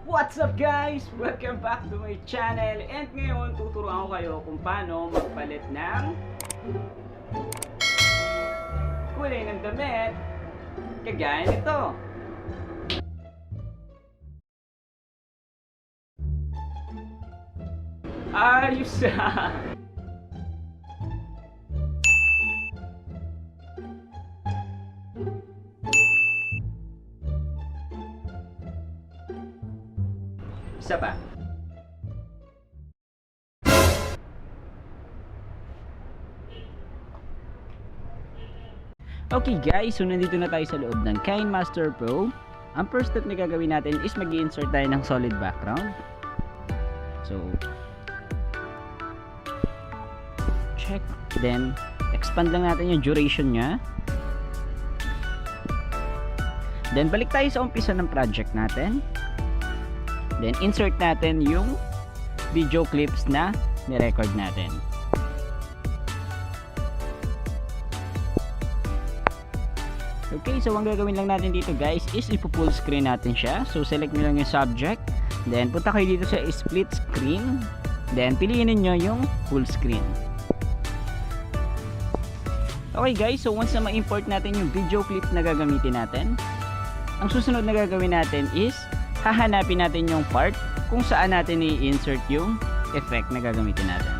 What's up guys? Welcome back to my channel. And ngayon tuturuan ko kayo kung paano magpalit ng kulay ng damit kagaya nito. Ayos Isa pa. Okay guys, so nandito na tayo sa loob ng Kinemaster Pro. Ang first step na gagawin natin is mag-i-insert tayo ng solid background. So, check. Then, expand lang natin yung duration nya. Then, balik tayo sa umpisa ng project natin. Then, insert natin yung video clips na ni-record natin. Okay, so ang gagawin lang natin dito guys is ipo-full screen natin siya. So, select nyo lang yung subject. Then, punta kayo dito sa split screen. Then, piliin niyo yung full screen. Okay guys, so once na ma-import natin yung video clip na gagamitin natin, ang susunod na gagawin natin is hahanapin natin yung part kung saan natin i-insert yung effect na gagamitin natin.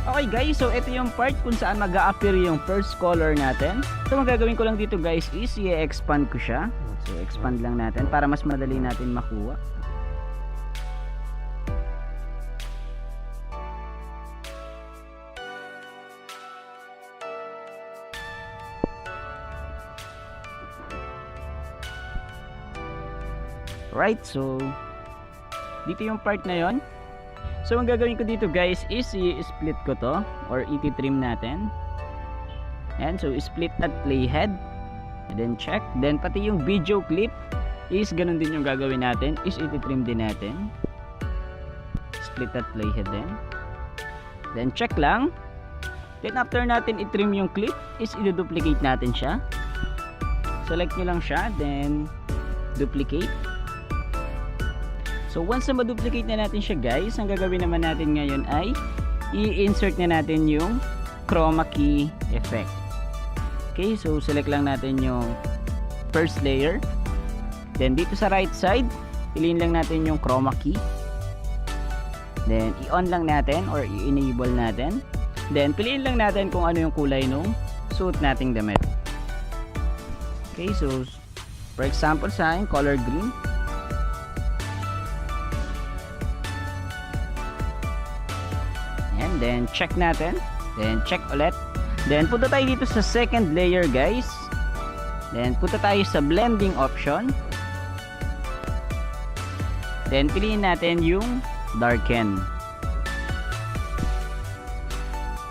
Okay guys, so ito yung part kung saan mag-a-appear yung first color natin. So magagawin ko lang dito guys is i-expand ko siya. So expand lang natin para mas madali natin makuha. Right, so dito yung part na yon. So ang gagawin ko dito guys is i-split ko to or i-trim natin. And so split at playhead. And then check. Then pati yung video clip is ganun din yung gagawin natin, is i-trim din natin. Split at playhead din. Then check lang. Then after natin i-trim yung clip is i-duplicate natin siya. Select nyo lang siya, then duplicate. So once na ma-duplicate na natin siya guys, ang gagawin naman natin ngayon ay i-insert na natin yung chroma key effect. Okay, so select lang natin yung first layer. Then dito sa right side, piliin lang natin yung chroma key. Then i-on lang natin or i-enable natin. Then piliin lang natin kung ano yung kulay nung suot nating damit. Okay, so for example sa akin, color green. Then check natin, then check ulit, then punta tayo dito sa second layer guys, then punta tayo sa blending option, then piliin natin yung darken.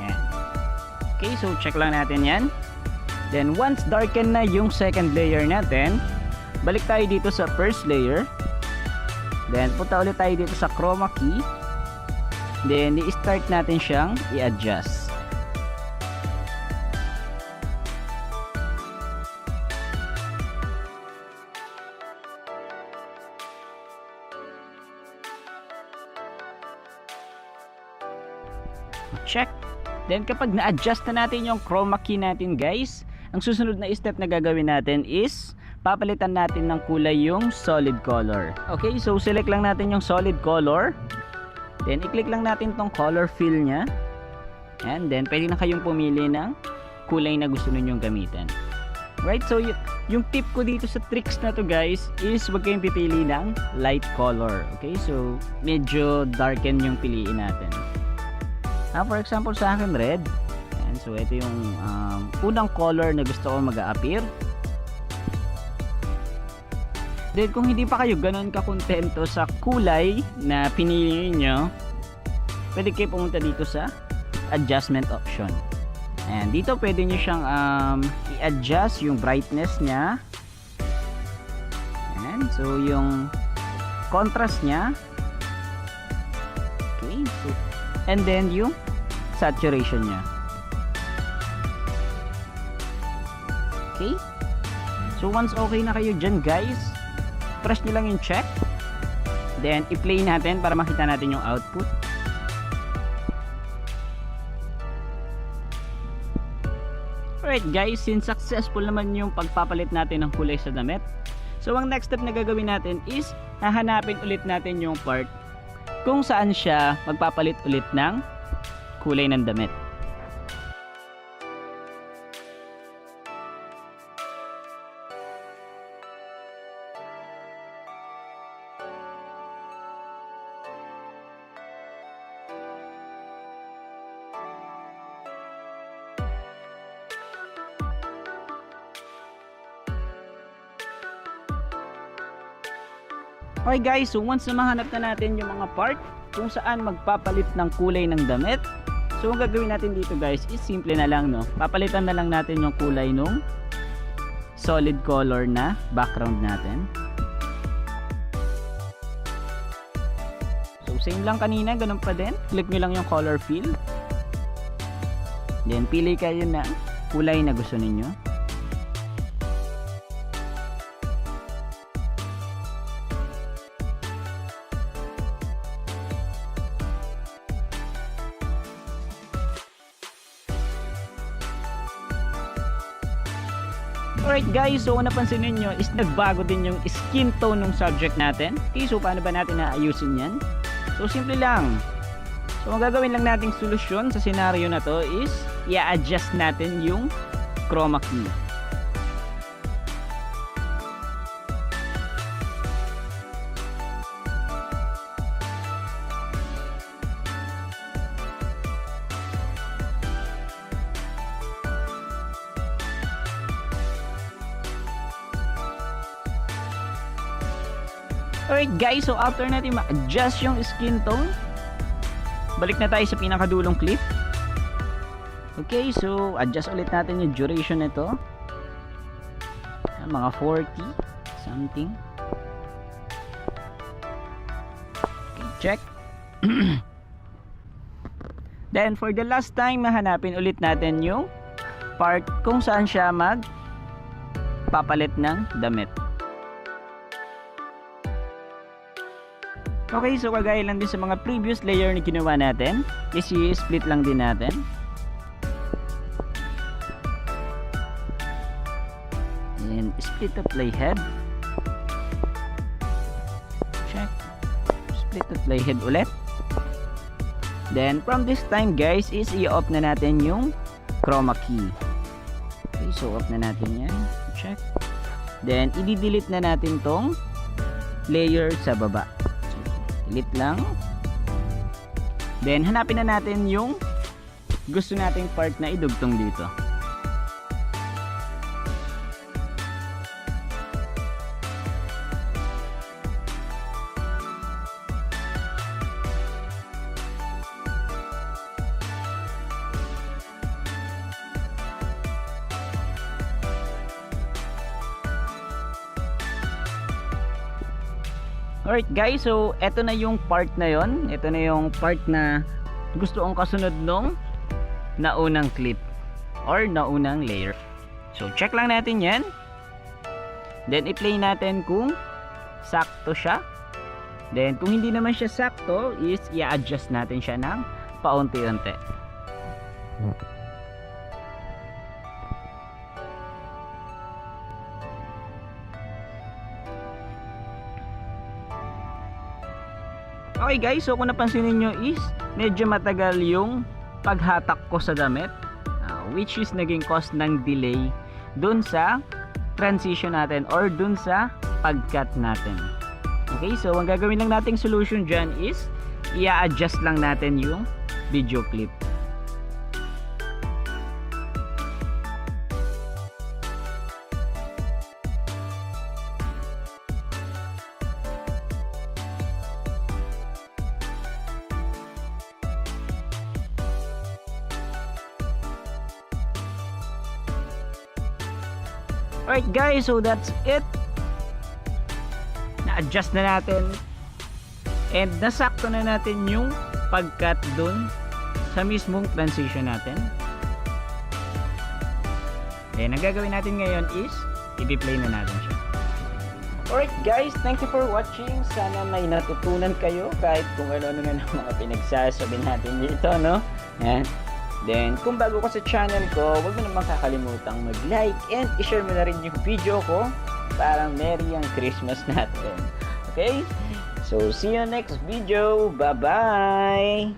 Ayan. Okay, so check lang natin yan. Then once darken na yung second layer natin, balik tayo dito sa first layer, then punta ulit tayo dito sa chroma key. Then, i-start natin siyang i-adjust. Check. Then, kapag na-adjust na natin yung chroma key natin guys, ang susunod na step na gagawin natin is papalitan natin ng kulay yung solid color. Okay, so select lang natin yung solid color. Then, i-click lang natin tong color fill nya. And then, pwede na kayong pumili ng kulay na gusto ninyong gamitin. Right? So, yung tip ko dito sa tricks na to guys is huwag kayong pipili ng light color. Okay? So, medyo darken yung piliin natin. For example, sa akin, red. And so, ito yung unang color na gusto ko mag-a-appear. Then kung hindi pa kayo ganun kakontento sa kulay na pinili niyo, pwede kayo pumunta dito sa adjustment option. And dito pwede niyo siyang i-adjust yung brightness niya. And so yung contrast niya. Okay. So, and then yung saturation niya. Okay? So once okay na kayo dyan guys, press nyo lang yung check. Then i-play natin para makita natin yung output. Alright guys, since successful naman yung pagpapalit natin ng kulay sa damit, so ang next step na gagawin natin is hahanapin ulit natin yung part kung saan siya magpapalit ulit ng kulay ng damit. Okay guys, so once na mahanap na natin yung mga part kung saan magpapalit ng kulay ng damit, so ang gagawin natin dito guys is simple na lang, no? Papalitan na lang natin yung kulay nung solid color na background natin. So same lang kanina, ganun pa din. Click nyo lang yung color fill. Then pili kayo ng kulay na gusto ninyo. Alright guys, so napansin niyo is nagbago din yung skin tone ng subject natin. Okay, so paano ba natin naayusin yan? So simple lang. So ang gagawin lang nating solusyon sa scenario na to is i-adjust natin yung chroma key. Alright guys, so after natin ma-adjust yung skin tone, balik na tayo sa pinakadulong clip. Okay, so adjust ulit natin yung duration nito. Mga 40 something. Okay, check. Then for the last time, mahanapin ulit natin yung part kung saan siya magpapalit ng damit. Okay, so kagaya lang din sa mga previous layer na ginawa natin, is i-split lang din natin. And split the playhead. Check. Split the playhead ulit. Then from this time guys is i-off na natin yung chroma key. Okay, so off na natin yan. Check. Then i-delete na natin tong layer sa baba. Delete lang. Then hanapin na natin yung gusto nating part na idugtong dito. Alright guys, so eto na yung part na yon. Ito na yung part na gusto kong kasunod nung naunang clip or naunang layer. So check lang natin yan. Then i-play natin kung sakto siya. Then kung hindi naman siya sakto is i-adjust natin siya ng paunti-unti. Okay guys, so kung napansin niyo is medyo matagal yung paghatak ko sa damit, which is naging cause ng delay dun sa transition natin or dun sa pag-cut natin. Okay, so ang gagawin lang nating solution dyan is i-adjust lang natin yung video clip. Alright guys, so that's it. Na-adjust na natin and nasakto na natin yung pag-cut dun sa mismong transition natin. Then, ang gagawin natin ngayon is, i-play na natin siya. Alright guys, thank you for watching. Sana may natutunan kayo kahit kung ano-ano na ng mga pinagsasabi natin dito, no? Yan. Then, kung bago ka sa channel ko, huwag mo naman kakalimutang mag-like and i-share mo na rin yung video ko para merry ang Christmas natin. Okay? So, see you next video. Bye-bye!